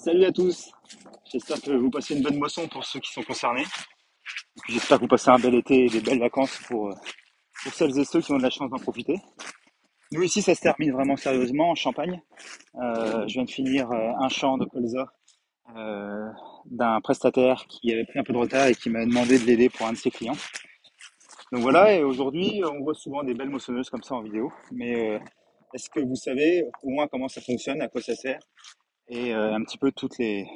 Salut à tous, j'espère que vous passez une bonne moisson pour ceux qui sont concernés. Et puis j'espère que vous passez un bel été et des belles vacances pour celles et ceux qui ont de la chance d'en profiter. Nous ici ça se termine vraiment sérieusement en Champagne. Je viens de finir un champ de colza euh, d'un prestataire qui avait pris un peu de retard et qui m'a demandé de l'aider pour un de ses clients. Donc voilà, et aujourd'hui on voit souvent des belles moissonneuses comme ça en vidéo. Mais est-ce que vous savez au moins comment ça fonctionne, à quoi ça sert et un petit peu toutes les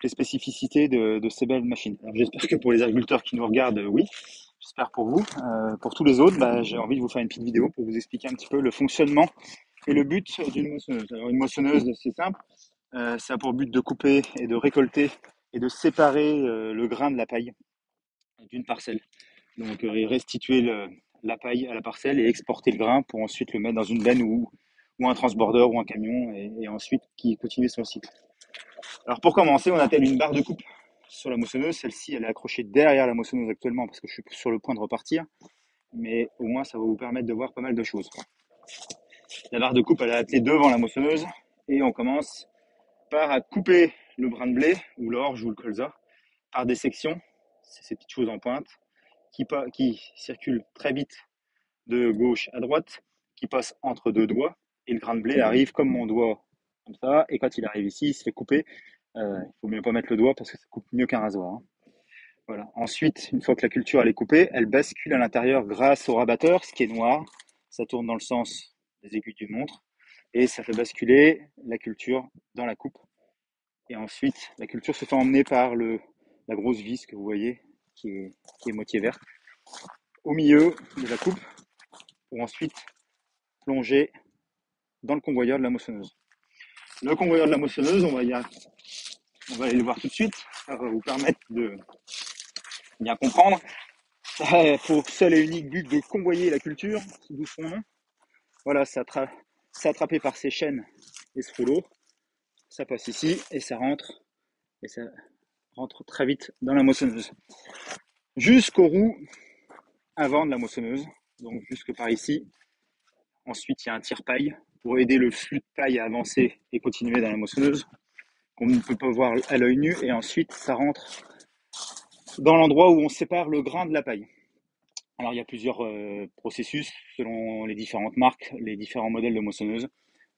spécificités de ces belles machines. Alors, j'espère que pour les agriculteurs qui nous regardent, oui. J'espère pour vous. Pour tous les autres, j'ai envie de vous faire une petite vidéo pour vous expliquer un petit peu le fonctionnement et le but d'une moissonneuse. Alors, une moissonneuse, c'est simple. Ça a pour but de couper et de récolter et de séparer le grain de la paille d'une parcelle. Donc, restituer la paille à la parcelle et exporter le grain pour ensuite le mettre dans une benne ou un transborder ou un camion et ensuite qui continue son cycle. Alors pour commencer, on attelle une barre de coupe sur la moissonneuse. Celle-ci, elle est accrochée derrière la moissonneuse actuellement parce que je suis sur le point de repartir. Mais au moins, ça va vous permettre de voir pas mal de choses. La barre de coupe, elle est attelée devant la moissonneuse. Et on commence par à couper le brin de blé, ou l'orge, ou le colza, par des sections. C'est ces petites choses en pointe qui circulent très vite de gauche à droite, qui passent entre deux doigts. Et le grain de blé arrive comme mon doigt, comme ça. Et quand il arrive ici, il se fait couper. Il faut mieux pas mettre le doigt parce que ça coupe mieux qu'un rasoir, hein. Voilà. Ensuite, une fois que la culture elle est coupée, elle bascule à l'intérieur grâce au rabatteur, ce qui est noir. Ça tourne dans le sens des aiguilles d'une montre et ça fait basculer la culture dans la coupe. Et ensuite, la culture se fait emmener par la grosse vis que vous voyez, qui est moitié verte, au milieu de la coupe pour ensuite plonger dans le convoyeur de la moissonneuse. Le convoyeur de la moissonneuse, on va aller le voir tout de suite. Ça va vous permettre de bien comprendre. Pour seul et unique but de convoyer la culture, d'où son nom. Voilà, c'est attrapé par ces chaînes et ce rouleau. Ça passe ici et ça rentre très vite dans la moissonneuse. Jusqu'aux roues avant de la moissonneuse, donc jusque par ici. Ensuite, il y a un tire-paille pour aider le flux de paille à avancer et continuer dans la moissonneuse, qu'on ne peut pas voir à l'œil nu. Et ensuite, ça rentre dans l'endroit où on sépare le grain de la paille. Alors, il y a plusieurs processus selon les différentes marques, les différents modèles de moissonneuses.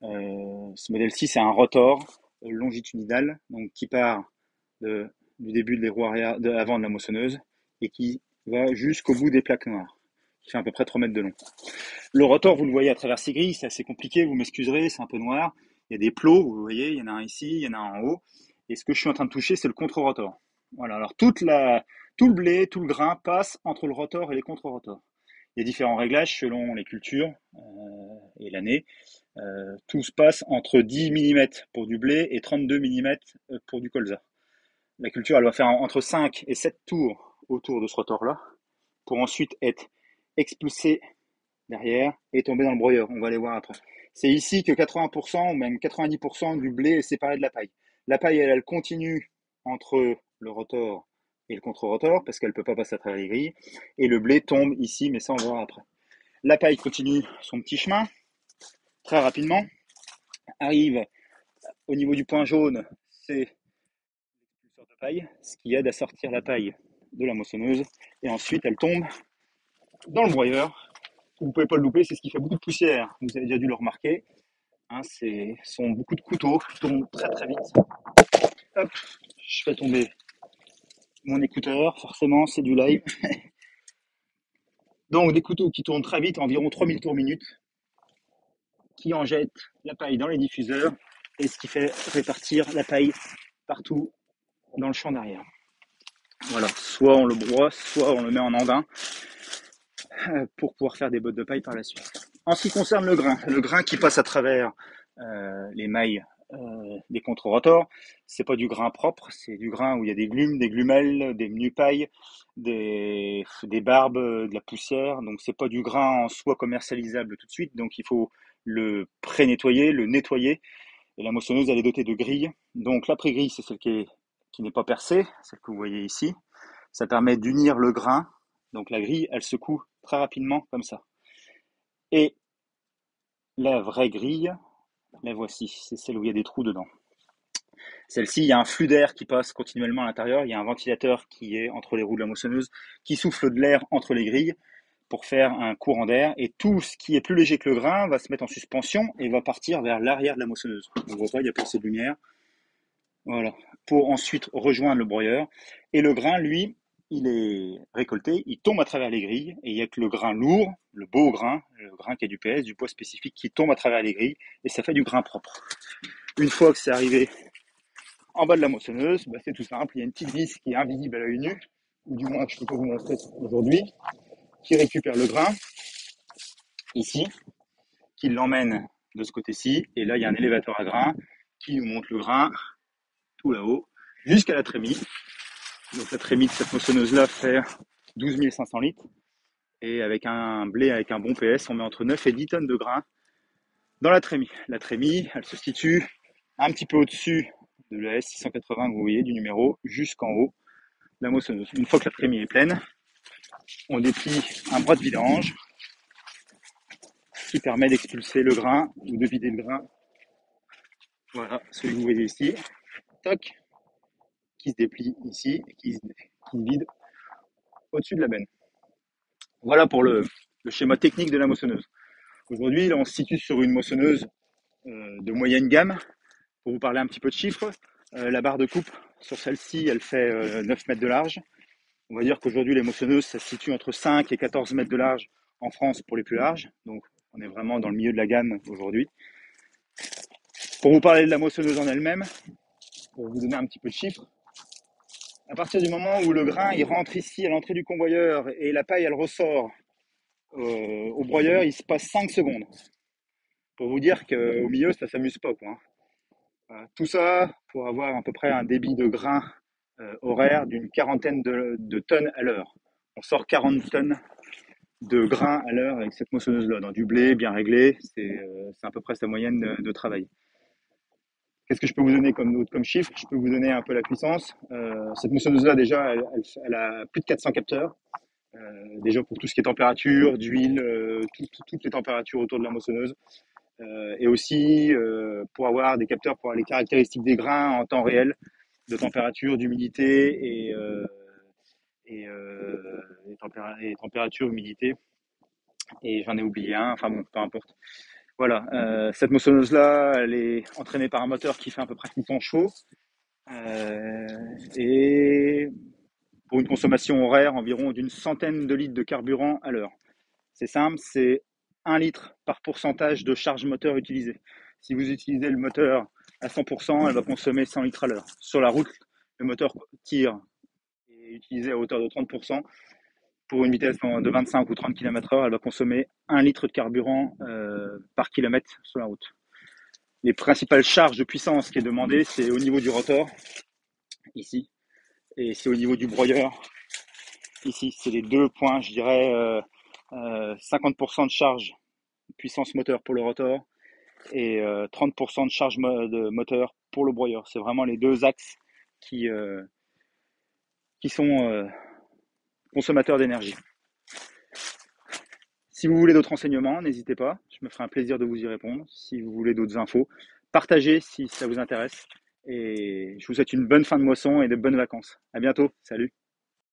Ce modèle-ci, c'est un rotor longitudinal, donc qui part du début des roues arrière, avant de la moissonneuse et qui va jusqu'au bout des plaques noires, qui fait à peu près 3 mètres de long. Le rotor, vous le voyez à travers ces grilles, c'est assez compliqué, vous m'excuserez, c'est un peu noir. Il y a des plots, vous voyez, il y en a un ici, il y en a un en haut. Et ce que je suis en train de toucher, c'est le contre-rotor. Voilà, alors tout le blé, tout le grain passe entre le rotor et les contre-rotors. Il y a différents réglages selon les cultures et l'année. Tout se passe entre 10 mm pour du blé et 32 mm pour du colza. La culture, elle va faire entre 5 et 7 tours autour de ce rotor-là pour ensuite être expulsée derrière et tomber dans le broyeur. On va aller voir après. C'est ici que 80% ou même 90% du blé est séparé de la paille. La paille, elle continue entre le rotor et le contre-rotor parce qu'elle ne peut pas passer à travers les grilles. Et le blé tombe ici, mais ça, on va voir après. La paille continue son petit chemin très rapidement. Arrive au niveau du point jaune, c'est l'expulseur de paille, ce qui aide à sortir la paille de la moissonneuse. Et ensuite, elle tombe dans le broyeur. Vous ne pouvez pas le louper, c'est ce qui fait beaucoup de poussière. Vous avez déjà dû le remarquer. Hein, sont beaucoup de couteaux qui tournent très très vite. Hop, je fais tomber mon écouteur, forcément c'est du live. Donc des couteaux qui tournent très vite, environ 3000 tours minute, qui en jettent la paille dans les diffuseurs et ce qui fait répartir la paille partout dans le champ derrière. Voilà, soit on le broie, soit on le met en andin pour pouvoir faire des bottes de paille par la suite. En ce qui concerne le grain qui passe à travers les mailles des contre-rotors, c'est pas du grain propre, c'est du grain où il y a des glumes, des glumelles, des menupailles, des barbes, de la poussière. Donc c'est pas du grain en soi commercialisable tout de suite. Donc il faut le pré-nettoyer, le nettoyer. Et la moissonneuse, elle est dotée de grilles. Donc l'après-grille, c'est celle qui n'est pas percée, celle que vous voyez ici. Ça permet d'unir le grain. Donc la grille, elle secoue très rapidement comme ça. Et la vraie grille, la voici, c'est celle où il y a des trous dedans. Celle-ci, il y a un flux d'air qui passe continuellement à l'intérieur. Il y a un ventilateur qui est entre les roues de la moissonneuse qui souffle de l'air entre les grilles pour faire un courant d'air. Et tout ce qui est plus léger que le grain va se mettre en suspension et va partir vers l'arrière de la moissonneuse. On voit pas, il y a pas assez de lumière. Voilà. Pour ensuite rejoindre le broyeur. Et le grain, lui, il est récolté, il tombe à travers les grilles. Et il n'y a que le grain lourd, le beau grain, le grain qui a du PS, du poids spécifique, qui tombe à travers les grilles. Et ça fait du grain propre. Une fois que c'est arrivé en bas de la moissonneuse, bah, c'est tout simple. Il y a une petite vis qui est invisible à l'œil nu, ou du moins que je peux pas vous montrer aujourd'hui, qui récupère le grain, ici, qui l'emmène de ce côté-ci. Et là, il y a un élévateur à grains qui nous monte le grain tout là-haut, jusqu'à la trémie. Donc la trémie de cette moissonneuse-là fait 12 500 litres. Et avec un blé avec un bon PS, on met entre 9 et 10 tonnes de grains dans la trémie. La trémie, elle se situe un petit peu au-dessus de la S680 que vous voyez, du numéro, jusqu'en haut de la moissonneuse. Une fois que la trémie est pleine, on déplie un bras de vidange qui permet d'expulser le grain ou de vider le grain. Voilà, celui que vous voyez ici. Toc, qui se déplie ici et qui se vide au-dessus de la benne. Voilà pour le schéma technique de la moissonneuse. Aujourd'hui, là, on se situe sur une moissonneuse de moyenne gamme. Pour vous parler un petit peu de chiffres, la barre de coupe sur celle-ci, elle fait 9 mètres de large. On va dire qu'aujourd'hui, les moissonneuses, ça se situe entre 5 et 14 mètres de large en France pour les plus larges. Donc, on est vraiment dans le milieu de la gamme aujourd'hui. Pour vous parler de la moissonneuse en elle-même, pour vous donner un petit peu de chiffres, à partir du moment où le grain il rentre ici à l'entrée du convoyeur et la paille elle ressort au broyeur, il se passe 5 secondes. Pour vous dire qu'au milieu, ça s'amuse pas, quoi. Tout ça pour avoir à peu près un débit de grain horaire d'une quarantaine de tonnes à l'heure. On sort 40 tonnes de grain à l'heure avec cette moissonneuse-là, dans du blé bien réglé, c'est à peu près sa moyenne de travail. Qu'est-ce que je peux vous donner comme chiffre? Je peux vous donner un peu la puissance. Cette moissonneuse-là, déjà, elle a plus de 400 capteurs. Déjà pour tout ce qui est température, d'huile, toutes les températures autour de la moissonneuse. Et aussi pour avoir des capteurs pour avoir les caractéristiques des grains en temps réel, de température, d'humidité et température, humidité. Et j'en ai oublié un, enfin bon, peu importe. Voilà, cette moissonneuse-là, elle est entraînée par un moteur qui fait à peu près 600 chevaux. Et pour une consommation horaire environ d'une centaine de litres de carburant à l'heure. C'est simple, c'est 1 litre par pourcentage de charge moteur utilisée. Si vous utilisez le moteur à 100%, elle va consommer 100 litres à l'heure. Sur la route, le moteur tire et est utilisé à hauteur de 30%. Pour une vitesse de 25 ou 30 km/h, elle va consommer 1 litre de carburant par kilomètre sur la route. Les principales charges de puissance qui est demandée, c'est au niveau du rotor, ici, et c'est au niveau du broyeur, ici. C'est les deux points, je dirais, 50% de charge puissance moteur pour le rotor et 30% de charge de moteur pour le broyeur. C'est vraiment les deux axes qui sont consommateurs d'énergie. Si vous voulez d'autres renseignements, n'hésitez pas, je me ferai un plaisir de vous y répondre. Si vous voulez d'autres infos, partagez si ça vous intéresse. Et je vous souhaite une bonne fin de moisson et de bonnes vacances. À bientôt, salut.